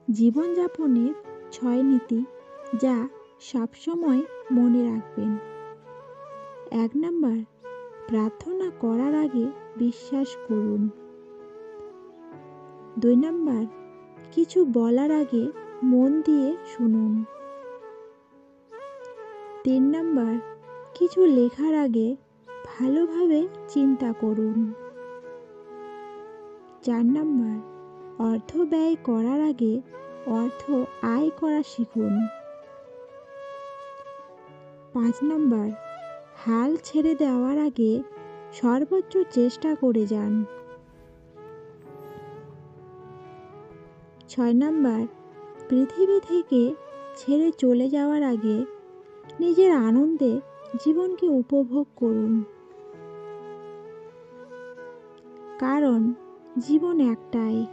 জীবনযাপনের 6 নীতি যা সবসময় মনে রাখবেন। 1 নাম্বার, প্রার্থনা করার আগে বিশ্বাস করুন। 2 নাম্বার, কিছু বলার আগে মন দিয়ে শুনুন। 3 নাম্বার, কিছু লেখার আগে ভালোভাবে চিন্তা করুন। 4 নাম্বার, অর্থ ব্যয় করার আগে অর্থ আয় করা শিখুন। 5 নাম্বার, হাল ছেড়ে দেওয়ার আগে সর্বোচ্চ চেষ্টা করে যান। 6 নাম্বার, পৃথিবী থেকে ছেড়ে চলে যাওয়ার আগে নিজের আনন্দে জীবনকে উপভোগ করুন। কারণ জীবন একটাই।